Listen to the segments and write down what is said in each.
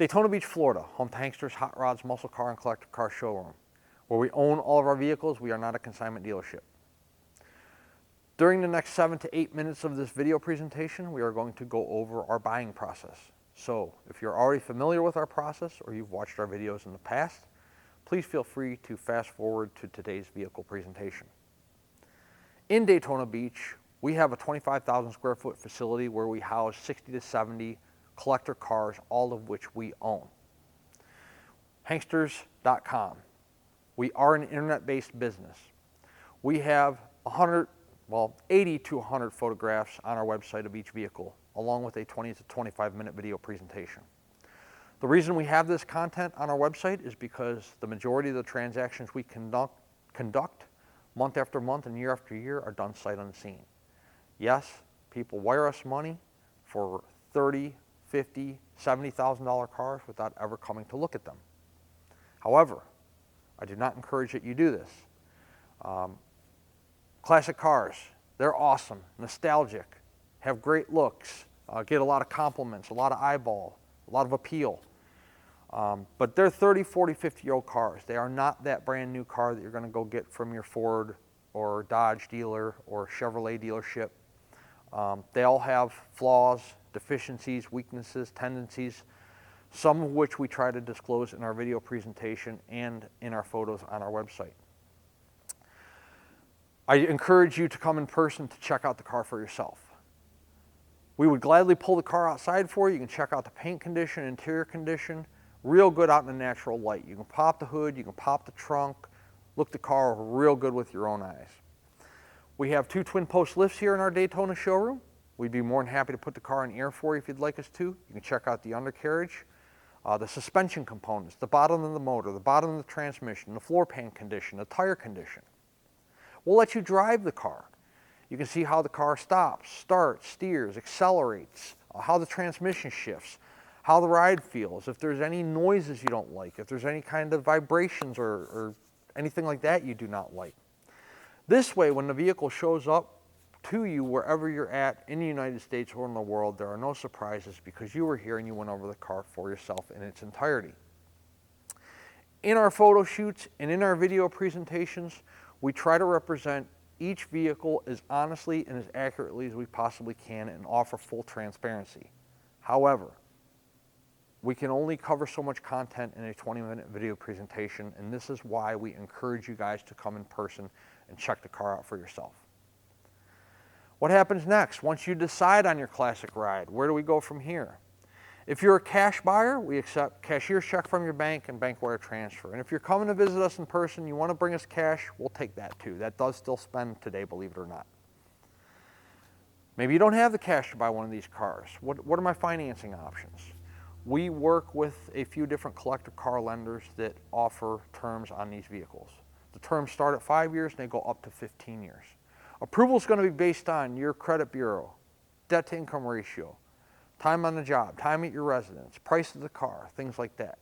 Daytona Beach, Florida, home to Hankster's Hot Rods, Muscle Car, and Collector Car Showroom. Where we own all of our vehicles, we are not a consignment dealership. During the next 7 to 8 minutes of this video presentation, we are going to go over our buying process. So if you're already familiar with our process or you've watched our videos in the past, please feel free to fast forward to today's vehicle presentation. In Daytona Beach, we have a 25,000 square foot facility where we house 60 to 70 collector cars, all of which we own. Hanksters.com. We are an internet-based business. We have 80 to 100 photographs on our website of each vehicle, along with a 20 to 25 minute video presentation. The reason we have this content on our website is because the majority of the transactions we conduct month after month and year after year are done sight unseen. Yes, people wire us money for $30,000, $50,000, $70,000 cars without ever coming to look at them. However, I do not encourage that you do this. Classic cars, they're awesome, nostalgic, have great looks, get a lot of compliments, a lot of eyeball, a lot of appeal. But they're 30, 40, 50-year-old cars. They are not that brand new car that you're going to go get from your Ford or Dodge dealer or Chevrolet dealership. They all have flaws, deficiencies, weaknesses, tendencies, some of which we try to disclose in our video presentation and in our photos on our website. I encourage you to come in person to check out the car for yourself. We would gladly pull the car outside for you. You can check out the paint condition, interior condition, real good out in the natural light. You can pop the hood, you can pop the trunk, look the car over real good with your own eyes. We have 2 twin post lifts here in our Daytona showroom. We'd be more than happy to put the car in air for you if you'd like us to. You can check out the undercarriage, the suspension components, the bottom of the motor, the bottom of the transmission, the floor pan condition, the tire condition. We'll let you drive the car. You can see how the car stops, starts, steers, accelerates, how the transmission shifts, how the ride feels, if there's any noises you don't like, if there's any kind of vibrations or anything like that you do not like. This way, when the vehicle shows up to you wherever you're at in the United States or in the world, there are no surprises because you were here and you went over the car for yourself in its entirety. In our photo shoots and in our video presentations, we try to represent each vehicle as honestly and as accurately as we possibly can and offer full transparency. However, we can only cover so much content in a 20-minute video presentation, and this is why we encourage you guys to come in person and check the car out for yourself. What happens next? Once you decide on your classic ride, where do we go from here? If you're a cash buyer, we accept cashier's check from your bank and bank wire transfer. And if you're coming to visit us in person, you want to bring us cash, we'll take that too. That does still spend today, believe it or not. Maybe you don't have the cash to buy one of these cars. What are my financing options? We work with a few different collector car lenders that offer terms on these vehicles. The terms start at 5 years and they go up to 15 years. Approval is going to be based on your credit bureau, debt to income ratio, time on the job, time at your residence, price of the car, things like that.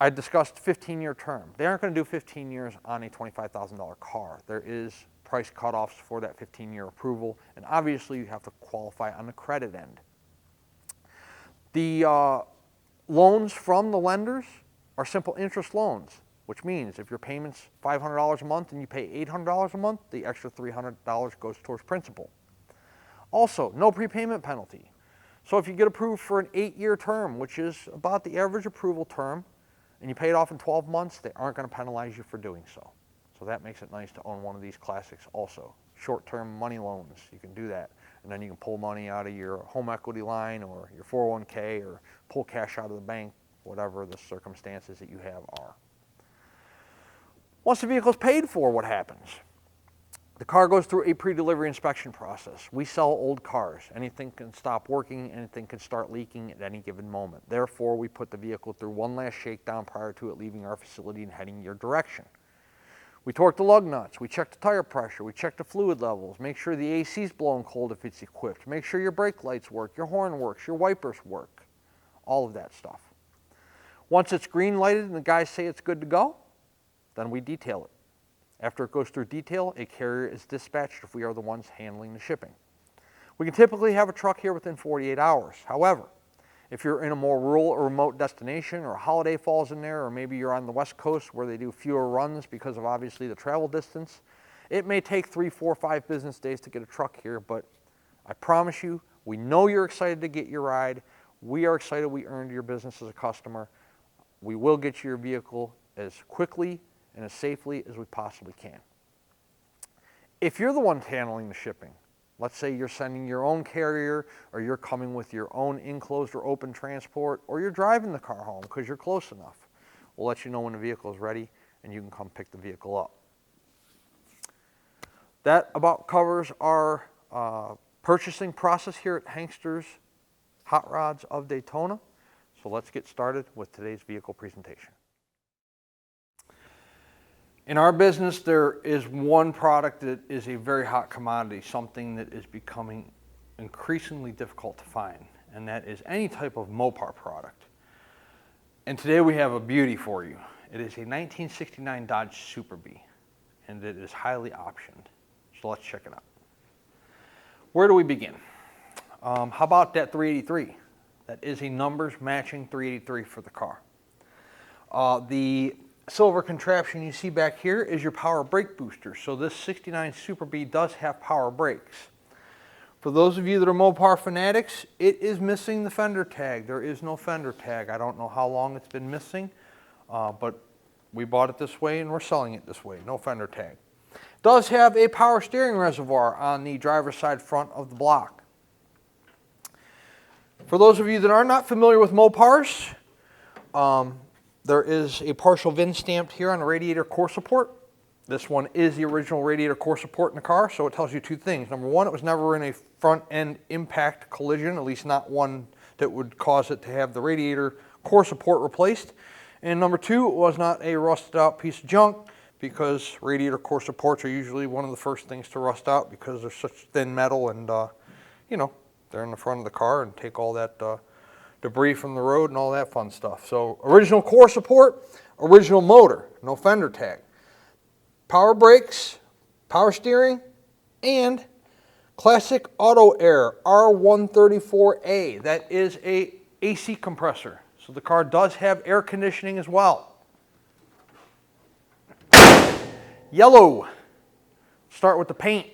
I discussed 15-year term. They aren't going to do 15 years on a $25,000 car. There is price cutoffs for that 15-year approval, and obviously you have to qualify on the credit end. The loans from the lenders are simple interest loans, which means if your payment's $500 a month and you pay $800 a month, the extra $300 goes towards principal. Also, no prepayment penalty. So if you get approved for an 8-year term, which is about the average approval term, and you pay it off in 12 months, they aren't going to penalize you for doing so. So that makes it nice to own one of these classics also. Short-term money loans, you can do that. And then you can pull money out of your home equity line or your 401k or pull cash out of the bank, whatever the circumstances that you have are. Once the vehicle is paid for, what happens? The car goes through a pre-delivery inspection process. We sell old cars. Anything can stop working, anything can start leaking at any given moment. Therefore, we put the vehicle through one last shakedown prior to it leaving our facility and heading your direction. We torque the lug nuts, we check the tire pressure, we check the fluid levels, make sure the AC is blowing cold if it's equipped, make sure your brake lights work, your horn works, your wipers work, all of that stuff. Once it's green lighted and the guys say it's good to go, then we detail it. After it goes through detail, a carrier is dispatched if we are the ones handling the shipping. We can typically have a truck here within 48 hours. However, If you're in a more rural or remote destination, or a holiday falls in there, or maybe you're on the West Coast where they do fewer runs because of obviously the travel distance, it may take 3, 4, 5 business days to get a truck here, but I promise you, we know you're excited to get your ride. We are excited we earned your business as a customer. We will get you your vehicle as quickly and as safely as we possibly can. If you're the one handling the shipping, let's say you're sending your own carrier, or you're coming with your own enclosed or open transport, or you're driving the car home because you're close enough, we'll let you know when the vehicle is ready and you can come pick the vehicle up. That about covers our purchasing process here at Hankster's Hot Rods of Daytona. So let's get started with today's vehicle presentation. In our business, there is one product that is a very hot commodity, something that is becoming increasingly difficult to find, and that is any type of Mopar product. And today we have a beauty for you. It is a 1969 Dodge Super Bee, and it is highly optioned. So let's check it out. Where do we begin? How about that 383? That is a numbers matching 383 for the car. The silver contraption you see back here is your power brake booster. So this 69 Super Bee does have power brakes. For those of you that are Mopar fanatics, it is missing the fender tag. There is no fender tag. I don't know how long it's been missing, but we bought it this way and we're selling it this way. No fender tag. Does have a power steering reservoir on the driver's side front of the block. For those of you that are not familiar with Mopars, there is a partial VIN stamped here on the radiator core support. This one is the original radiator core support in the car, so it tells you two things. Number one, it was never in a front end impact collision, at least not one that would cause it to have the radiator core support replaced. And number two, it was not a rusted out piece of junk, because radiator core supports are usually one of the first things to rust out because they're such thin metal, and you know, they're in the front of the car and take all that debris from the road and all that fun stuff. So original core support, original motor, no fender tag, power brakes, power steering, and classic auto air R134A. That is a AC compressor. So the car does have air conditioning as well. Yellow. Start with the paint.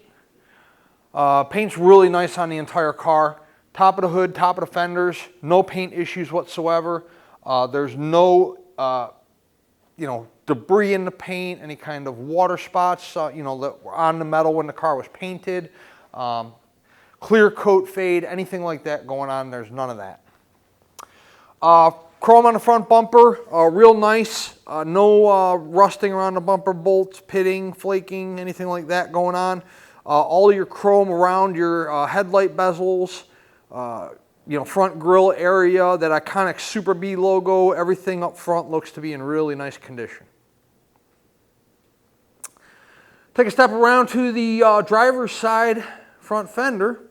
Paint's really nice on the entire car. Top of the hood, top of the fenders, no paint issues whatsoever. There's no debris in the paint, any kind of water spots that were on the metal when the car was painted. Clear coat fade, anything like that going on, there's none of that. Chrome on the front bumper, real nice. No rusting around the bumper bolts, pitting, flaking, anything like that going on. All of your chrome around your headlight bezels. Front grille area, that iconic Super Bee logo, everything up front looks to be in really nice condition. Take a step around to the driver's side front fender.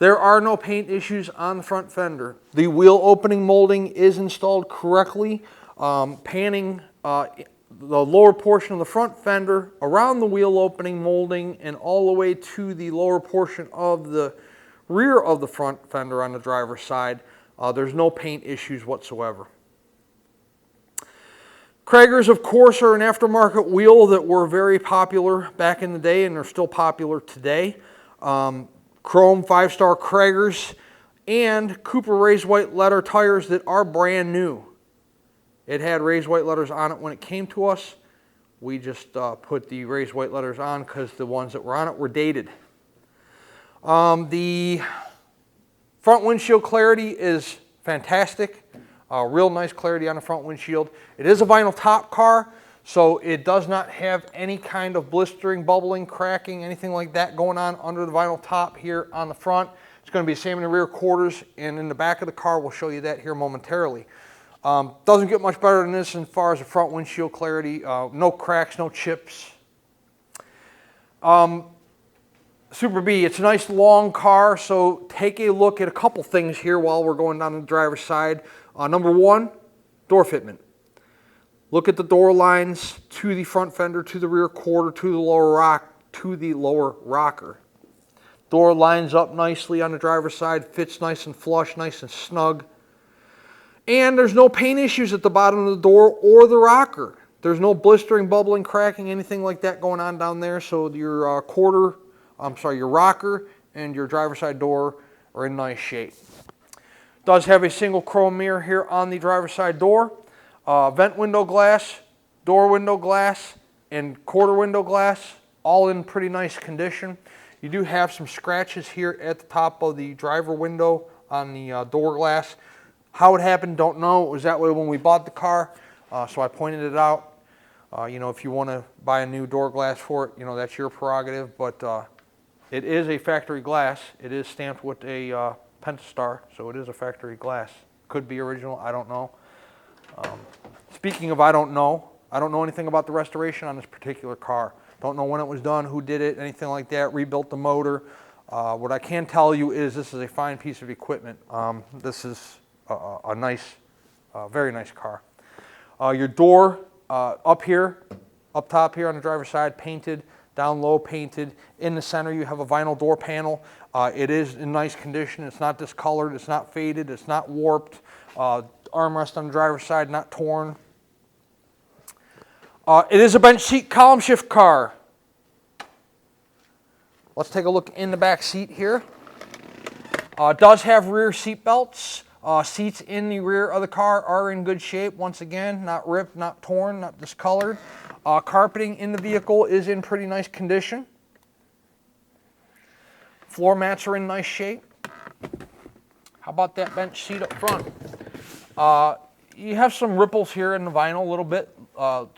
There are no paint issues on the front fender. The wheel opening molding is installed correctly, panning the lower portion of the front fender around the wheel opening molding and all the way to the lower portion of the rear of the front fender on the driver's side. There's no paint issues whatsoever. Kragers, of course, are an aftermarket wheel that were very popular back in the day, and they're still popular today. Chrome 5-star Kragers and Cooper raised white letter tires that are brand new. It had raised white letters on it when it came to us. We just put the raised white letters on because the ones that were on it were dated. The front windshield clarity is fantastic. Real nice clarity on the front windshield. It is a vinyl top car, so it does not have any kind of blistering, bubbling, cracking, anything like that going on under the vinyl top here on the front. It's going to be the same in the rear quarters and in the back of the car. We'll show you that here momentarily. Doesn't get much better than this as far as the front windshield clarity. No cracks, no chips. Super Bee, it's a nice long car, so take a look at a couple things here while we're going down the driver's side. Number one, door fitment. Look at the door lines to the front fender, to the rear quarter, to the lower rocker. Door lines up nicely on the driver's side, fits nice and flush, nice and snug. And there's no paint issues at the bottom of the door or the rocker. There's no blistering, bubbling, cracking, anything like that going on down there. So your your rocker and your driver's side door are in nice shape. Does have a single chrome mirror here on the driver's side door. Vent window glass, door window glass, and quarter window glass, all in pretty nice condition. You do have some scratches here at the top of the driver window on the door glass. How it happened, don't know. It was that way when we bought the car, so I pointed it out. If you want to buy a new door glass for it, that's your prerogative, but it is a factory glass. It is stamped with a Pentastar, so it is a factory glass. Could be original, I don't know. Speaking of I don't know anything about the restoration on this particular car. Don't know when it was done, who did it, anything like that, rebuilt the motor. What I can tell you is this is a fine piece of equipment. This is a nice, very nice car. Your door up top here on the driver's side, painted, down low painted. In the center you have a vinyl door panel. It is in nice condition. It's not discolored, it's not faded, it's not warped. Armrest on the driver's side, not torn. It is a bench seat column shift car. Let's take a look in the back seat here. Does have rear seat belts. Seats in the rear of the car are in good shape. Once again, not ripped, not torn, not discolored. Carpeting in the vehicle is in pretty nice condition. Floor mats are in nice shape. How about that bench seat up front? You have some ripples here in the vinyl a little bit.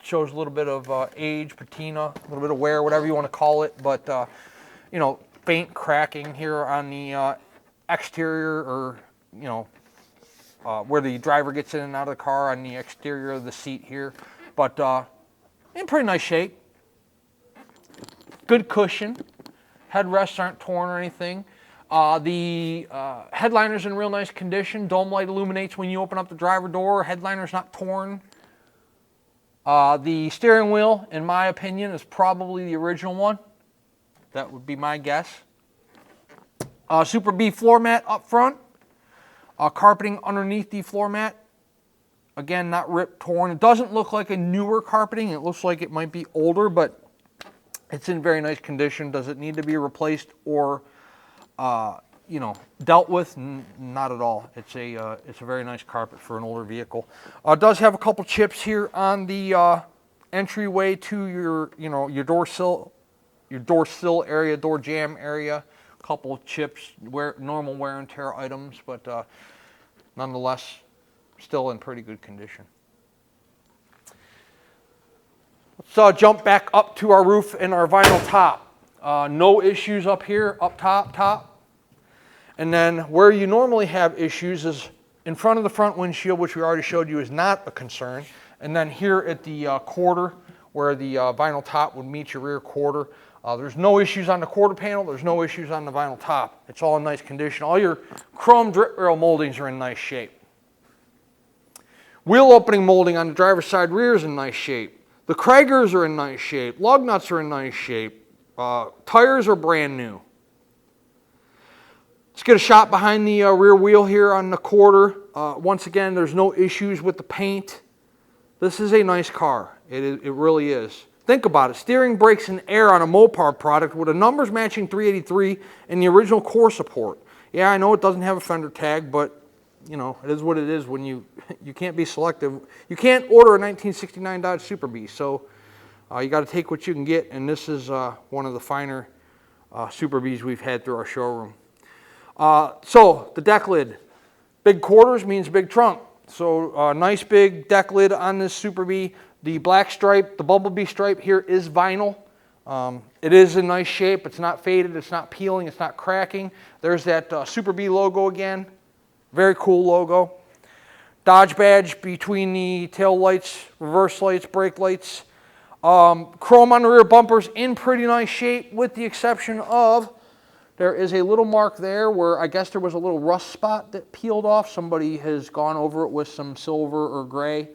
Shows a little bit of age, patina, a little bit of wear, whatever you want to call it. But, faint cracking here on the exterior, or, where the driver gets in and out of the car on the exterior of the seat here. But in pretty nice shape. Good cushion. Headrests aren't torn or anything. The headliner's in real nice condition. Dome light illuminates when you open up the driver door. Headliner's not torn. The steering wheel, in my opinion, is probably the original one. That would be my guess. Super B floor mat up front. Carpeting underneath the floor mat. Again, not ripped, torn. It doesn't look like a newer carpeting. It looks like it might be older, but it's in very nice condition. Does it need to be replaced or dealt with? Not at all. It's a very nice carpet for an older vehicle. It does have a couple chips here on the entryway to your door sill area, door jamb area. A couple of chips, normal wear and tear items, but nonetheless, still in pretty good condition. Let's jump back up to our roof and our vinyl top. No issues up here, up top. And then where you normally have issues is in front of the front windshield, which we already showed you is not a concern. And then here at the quarter, where the vinyl top would meet your rear quarter. There's no issues on the quarter panel. There's no issues on the vinyl top. It's all in nice condition. All your chrome drip rail moldings are in nice shape. Wheel opening molding on the driver's side rear is in nice shape. The Kragers are in nice shape. Lug nuts are in nice shape. Tires are brand new. Let's get a shot behind the rear wheel here on the quarter. Once again, there's no issues with the paint. This is a nice car. It really is. Think about it. Steering, brakes, and air on a Mopar product with a numbers matching 383 and the original core support. Yeah, I know it doesn't have a fender tag, but it is what it is when you can't be selective. You can't order a 1969 Dodge Super Bee, so you got to take what you can get, and this is one of the finer Super Bees we've had through our showroom. So the deck lid, big quarters means big trunk. So nice big deck lid on this Super Bee. The black stripe, the bumblebee stripe here is vinyl. It is in nice shape. It's not faded. It's not peeling. It's not cracking. There's that Super Bee logo again. Very cool logo. Dodge badge between the tail lights, reverse lights, brake lights. Chrome on the rear bumpers in pretty nice shape, with the exception of there is a little mark there where I guess there was a little rust spot that peeled off. Somebody has gone over it with some silver or gray.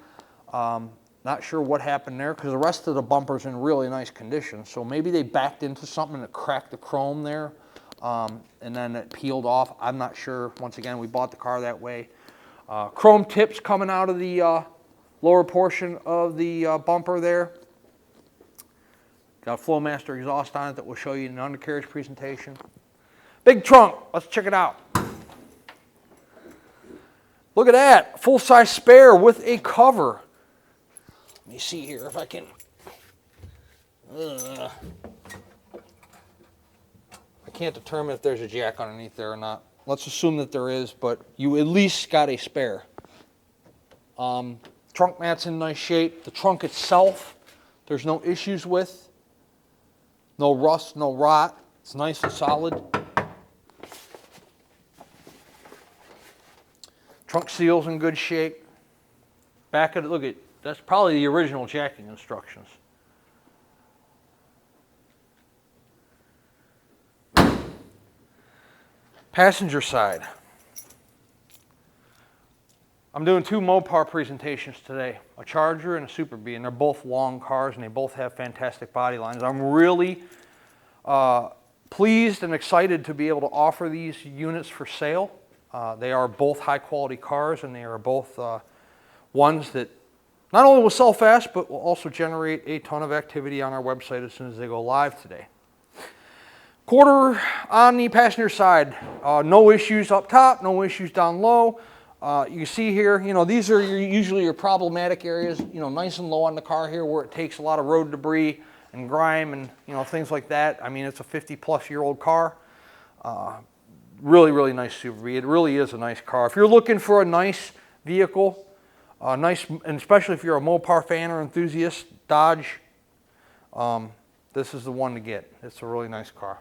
Not sure what happened there, because the rest of the bumper's in really nice condition. So maybe they backed into something that cracked the chrome there. and then it peeled off. I'm not sure. Once again, we bought the car that way. Chrome tips coming out of the lower portion of the bumper there. Got a Flowmaster exhaust on it that we'll show you in the undercarriage presentation. Big trunk. Let's check it out. Look at that. Full-size spare with a cover. Let me see here if I can. I can't determine if there's a jack underneath there or not. Let's assume that there is, but you at least got a spare. Trunk mat's in nice shape. The trunk itself, there's no issues with. No rust, no rot. It's nice and solid. Trunk seal's in good shape. Back of it, look at, that's probably the original jacking instructions. Passenger side. I'm doing two Mopar presentations today, a Charger and a Super Bee, and they're both long cars and they both have fantastic body lines. I'm really pleased and excited to be able to offer these units for sale. They are both high quality cars, and they are both ones that not only will sell fast, but will also generate a ton of activity on our website as soon as they go live today. Quarter on the passenger side, no issues up top, no issues down low. You see here, you know, these are usually your problematic areas, you know, nice and low on the car here where it takes a lot of road debris and grime and, you know, things like that. I mean, it's a 50-plus-year-old car. Really, really nice Super Bee. It really is a nice car. If you're looking for a nice vehicle, nice, and especially if you're a Mopar fan or enthusiast, Dodge, this is the one to get. It's a really nice car.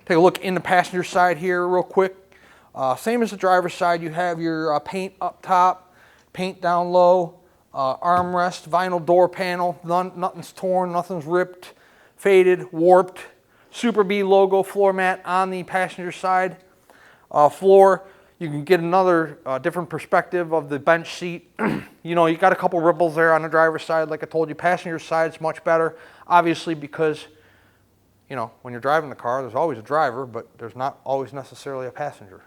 Take a look in the passenger side here real quick. Same as the driver's side, you have your paint up top, paint down low, armrest, vinyl door panel, nothing's torn, nothing's ripped, faded, warped. Super Bee logo floor mat on the passenger side floor. You can get another different perspective of the bench seat. You know, you got a couple ripples there on the driver's side. Like I told you, passenger side's much better, obviously, because, you know, when you're driving the car, there's always a driver, but there's not always necessarily a passenger.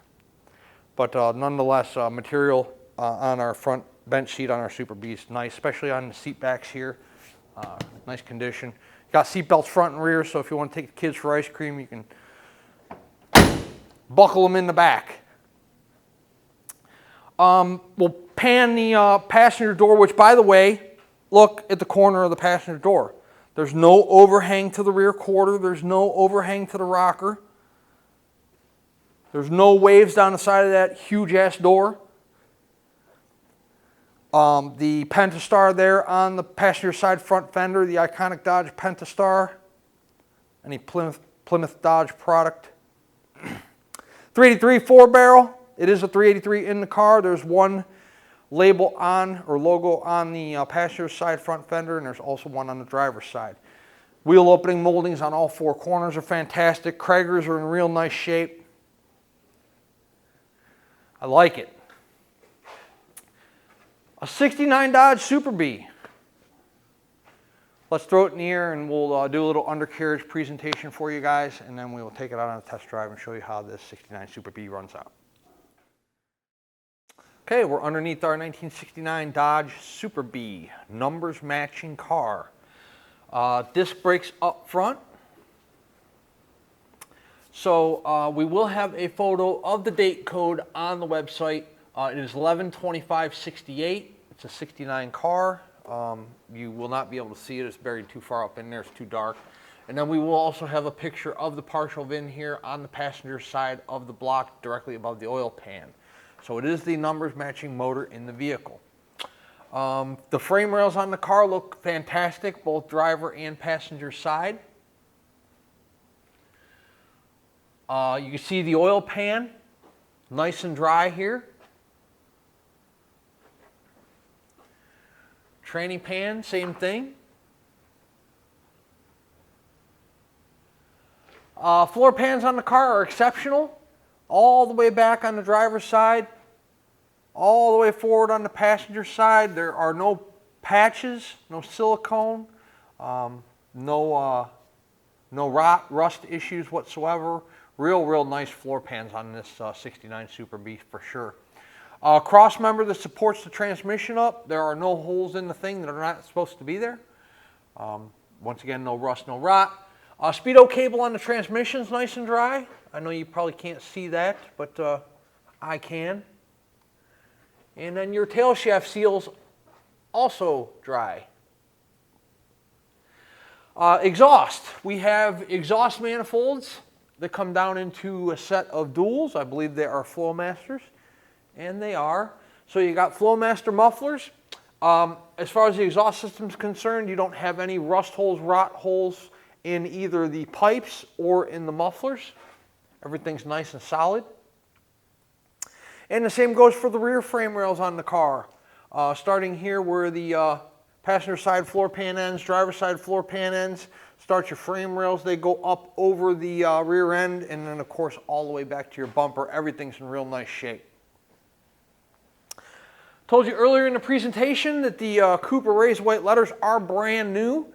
But nonetheless, material on our front bench seat on our Super Bee is nice, especially on the seat backs here. Nice condition. Got seat belts front and rear, so if you want to take the kids for ice cream, you can buckle them in the back. We'll pan the passenger door, which, by the way, look at the corner of the passenger door. There's no overhang to the rear quarter. There's no overhang to the rocker. There's no waves down the side of that huge-ass door. The Pentastar there on the passenger side front fender, the iconic Dodge Pentastar. Any Plymouth Dodge product. 383 4-barrel. It is a 383 in the car. There's one label on, or logo on the passenger side front fender, and there's also one on the driver's side. Wheel opening moldings on all four corners are fantastic. Kragers are in real nice shape. I like it. A 69 Dodge Super Bee. Let's throw it in the air and we'll do a little undercarriage presentation for you guys, and then we will take it out on a test drive and show you how this 69 Super Bee runs out. Okay, we're underneath our 1969 Dodge Super Bee, numbers matching car. Disc brakes up front. So we will have a photo of the date code on the website. It is 11/25/68. It's a 69 car. You will not be able to see it. It's buried too far up in there. It's too dark. And then we will also have a picture of the partial VIN here on the passenger side of the block directly above the oil pan. So it is the numbers matching motor in the vehicle. The frame rails on the car look fantastic, both driver and passenger side. You can see the oil pan, nice and dry here. Tranny pan, same thing. Floor pans on the car are exceptional. All the way back on the driver's side, all the way forward on the passenger side. There are no patches, no silicone, no No rust issues whatsoever. Real nice floor pans on this 69 Super B for sure. Cross member that supports the transmission up. There are no holes in the thing that are not supposed to be there. Once again, no rust, no rot. Speedo cable on the transmission is nice and dry. I know you probably can't see that, but I can. And then your tail shaft seals also dry. Exhaust. We have exhaust manifolds that come down into a set of duals. I believe they are Flowmasters, and they are. So you got Flowmaster mufflers. As far as the exhaust system is concerned, you don't have any rust holes, rot holes in either the pipes or in the mufflers. Everything's nice and solid. And the same goes for the rear frame rails on the car. Starting here where the passenger side floor pan ends, driver side floor pan ends, start your frame rails. They go up over the rear end, and then of course all the way back to your bumper. Everything's in real nice shape. Told you earlier in the presentation that the Cooper raised white letters are brand new.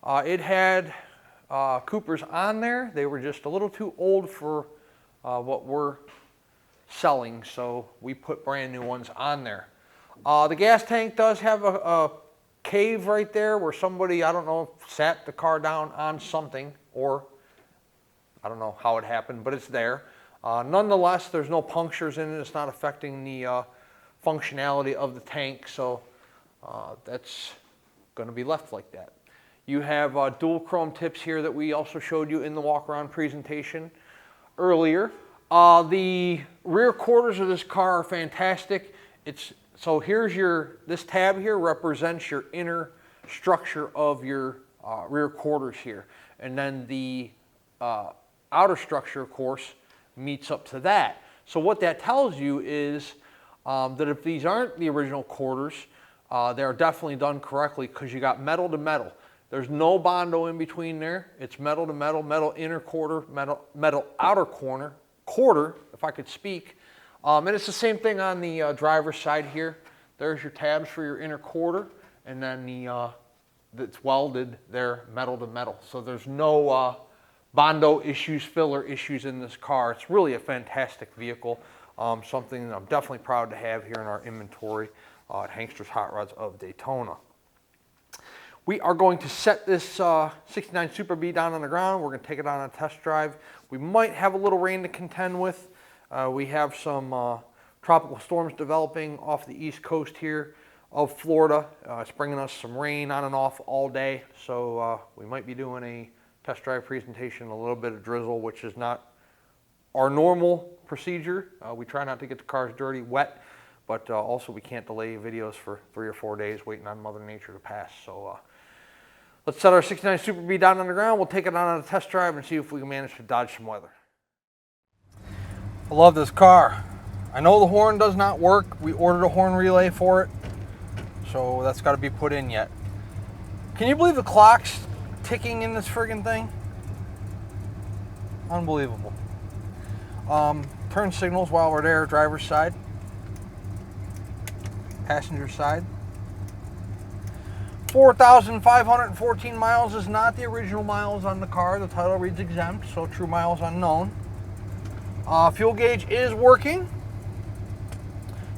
It had Coopers on there. They were just a little too old for what we're selling, so we put brand new ones on there. The gas tank does have a cave right there where somebody, I don't know, sat the car down on something, or I don't know how it happened, but it's there. Nonetheless, there's no punctures in it. It's not affecting the functionality of the tank, so that's going to be left like that. You have dual chrome tips here that we also showed you in the walk-around presentation earlier. The rear quarters of this car are fantastic. So here's this tab here represents your inner structure of your rear quarters here. And then the outer structure, of course, meets up to that. So what that tells you is that if these aren't the original quarters, they're definitely done correctly because you got metal to metal. There's no Bondo in between there. It's metal to metal, metal inner quarter, metal outer quarter, if I could speak. And it's the same thing on the driver's side here. There's your tabs for your inner quarter, and then that's welded there metal to metal. So there's no Bondo issues, filler issues in this car. It's really a fantastic vehicle. Something that I'm definitely proud to have here in our inventory at Hankster's Hot Rods of Daytona. We are going to set this 69 Super B down on the ground. We're going to take it on a test drive. We might have a little rain to contend with. We have some tropical storms developing off the east coast here of Florida. It's bringing us some rain on and off all day, so we might be doing a test drive presentation, a little bit of drizzle, which is not our normal procedure. We try not to get the cars dirty, wet, but also we can't delay videos for 3 or 4 days waiting on Mother Nature to pass. So let's set our 69 Super B down on the ground. We'll take it on a test drive and see if we can manage to dodge some weather. I love this car. I know the horn does not work. We ordered a horn relay for it, so that's got to be put in yet. Can you believe the clock's ticking in this friggin' thing? Unbelievable. Turn signals while we're there, driver's side, passenger side. 4,514 miles is not the original miles on the car. The title reads exempt, so true miles unknown. Fuel gauge is working.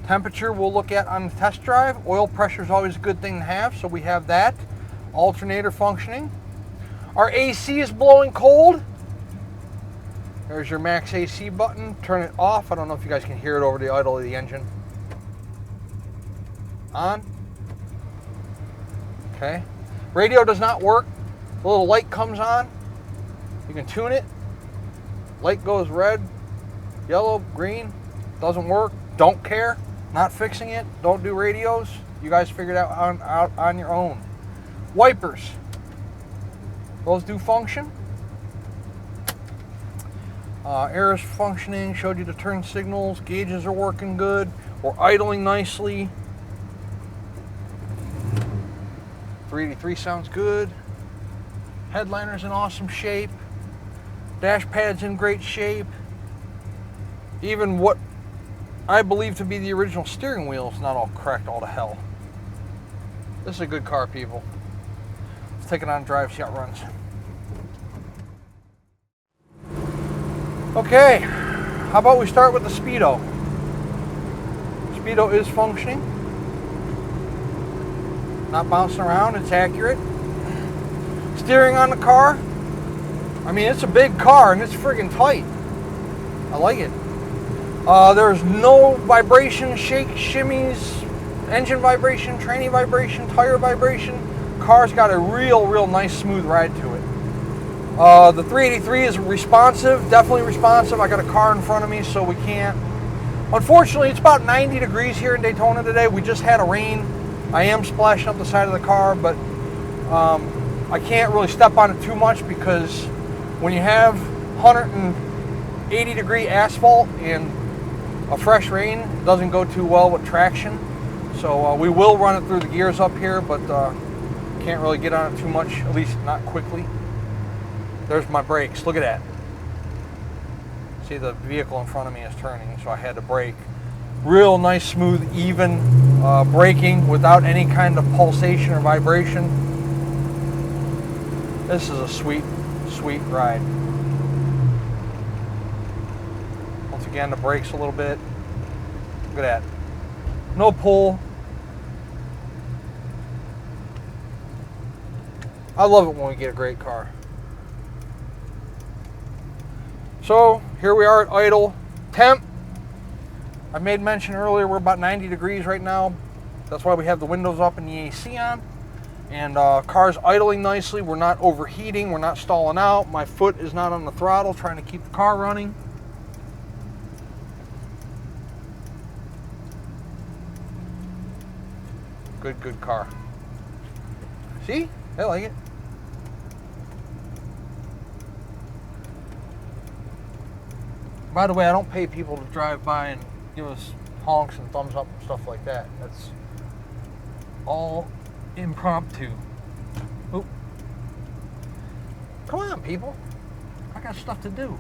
Temperature we'll look at on the test drive. Oil pressure is always a good thing to have, so we have that. Alternator functioning. Our AC is blowing cold. There's your max AC button. Turn it off. I don't know if you guys can hear it over the idle of the engine. On. Okay. Radio does not work. The little light comes on. You can tune it. Light goes red, yellow, green. Doesn't work. Don't care. Not fixing it. Don't do radios. You guys figure it out on your own. Wipers. Those do function. Air is functioning. Showed you the turn signals. Gauges are working good. We're idling nicely. 383 sounds good. Headliner's in awesome shape. Dash pad's in great shape. Even what I believe to be the original steering wheel is not all cracked all to hell. This is a good car, people. Let's take it on a drive, see how it runs. Okay, how about we start with the Speedo? Speedo is functioning. Not bouncing around, it's accurate. Steering on the car. I mean, it's a big car and it's friggin' tight. I like it. There's no vibration, shake, shimmies, engine vibration, tranny vibration, tire vibration. Car's got a real nice smooth ride to it. The 383 is responsive, definitely responsive. I got a car in front of me, so we can't. Unfortunately, it's about 90 degrees here in Daytona today. We just had a rain. I am splashing up the side of the car, but I can't really step on it too much because when you have 180 degree asphalt and a fresh rain, it doesn't go too well with traction. So we will run it through the gears up here, but can't really get on it too much, at least not quickly. There's my brakes. Look at that. See, the vehicle in front of me is turning, so I had to brake. Real nice, smooth, even braking without any kind of pulsation or vibration. This is a sweet ride. Once again, the brakes a little bit. Look at that. No pull. I love it when we get a great car. So here we are at idle. Temp, I made mention earlier, we're about 90 degrees right now. That's why we have the windows up and the AC on. And car's idling nicely. We're not overheating. We're not stalling out. My foot is not on the throttle trying to keep the car running. Good car. See? I like it. By the way, I don't pay people to drive by and give us honks and thumbs up and stuff like that. That's all impromptu. Oop. Come on, people. I got stuff to do.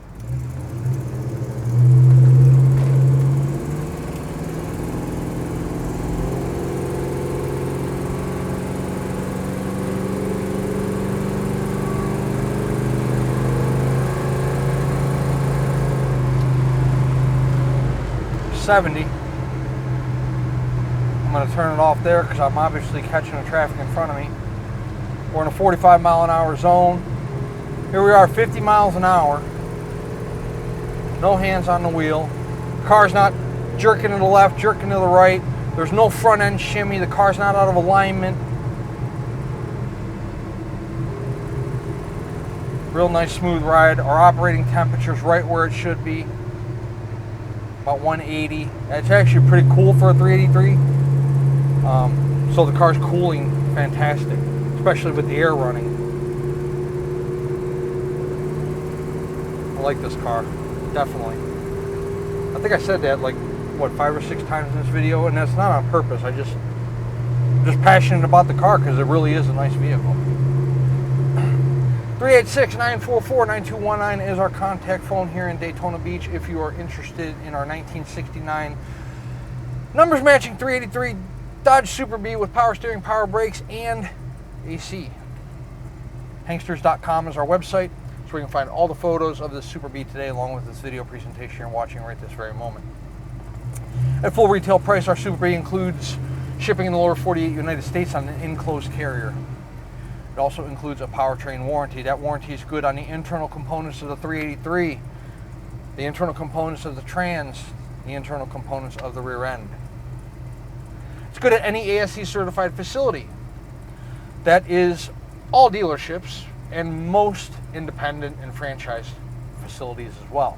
I'm going to turn it off there because I'm obviously catching the traffic in front of me. We're in a 45 mile an hour zone. Here we are, 50 miles an hour. No hands on the wheel. The car's not jerking to the left, jerking to the right. There's no front end shimmy. The car's not out of alignment. Real nice smooth ride. Our operating temperature's right where it should be. About 180. It's actually pretty cool for a 383. So the car's cooling fantastic, especially with the air running. I like this car, definitely. I think I said that like, what, 5 or 6 times in this video, and that's not on purpose. I'm just passionate about the car because it really is a nice vehicle. 386-944-9219 is our contact phone here in Daytona Beach if you are interested in our 1969 numbers matching 383 Dodge Super Bee with power steering, power brakes, and AC. Hanksters.com is our website, so we can find all the photos of the Super Bee today along with this video presentation you're watching right this very moment. At full retail price, our Super Bee includes shipping in the lower 48 United States on an enclosed carrier. It also includes a powertrain warranty. That warranty is good on the internal components of the 383, the internal components of the trans, the internal components of the rear end. It's good at any ASE certified facility. That is all dealerships and most independent and franchise facilities as well.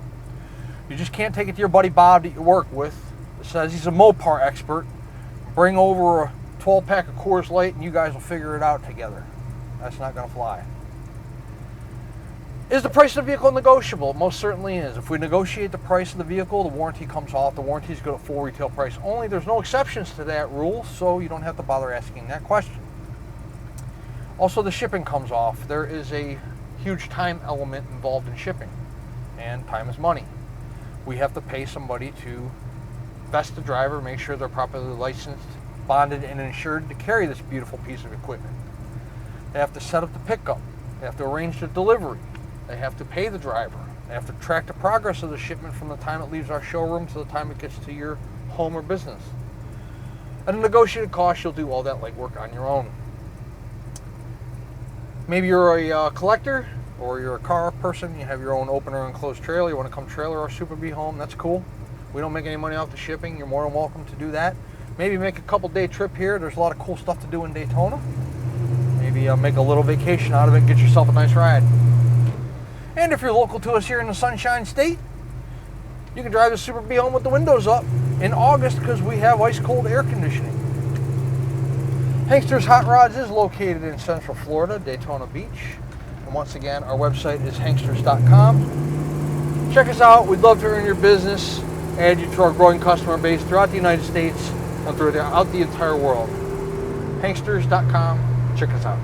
You just can't take it to your buddy Bob that you work with that says he's a Mopar expert, bring over a 12-pack of Coors Light and you guys will figure it out together. That's not going to fly. Is the price of the vehicle negotiable? It most certainly is. If we negotiate the price of the vehicle, the warranty comes off. The warranty is good at full retail price only. There's no exceptions to that rule, so you don't have to bother asking that question. Also, the shipping comes off. There is a huge time element involved in shipping, and time is money. We have to pay somebody to vest the driver, make sure they're properly licensed, bonded, and insured to carry this beautiful piece of equipment. They have to set up the pickup. They have to arrange the delivery. They have to pay the driver. I have to track the progress of the shipment from the time it leaves our showroom to the time it gets to your home or business. At a negotiated cost, you'll do all that legwork on your own. Maybe you're a collector, or you're a car person, you have your own open or enclosed trailer, you want to come trailer our Super Bee home, that's cool. We don't make any money off the shipping, you're more than welcome to do that. Maybe make a couple day trip here, there's a lot of cool stuff to do in Daytona. Maybe make a little vacation out of it and get yourself a nice ride. And if you're local to us here in the Sunshine State, you can drive the Super Bee home with the windows up in August because we have ice cold air conditioning. Hankster's Hot Rods is located in Central Florida, Daytona Beach. And once again, our website is hanksters.com. Check us out. We'd love to earn your business, add you to our growing customer base throughout the United States and throughout the entire world. Hanksters.com. Check us out.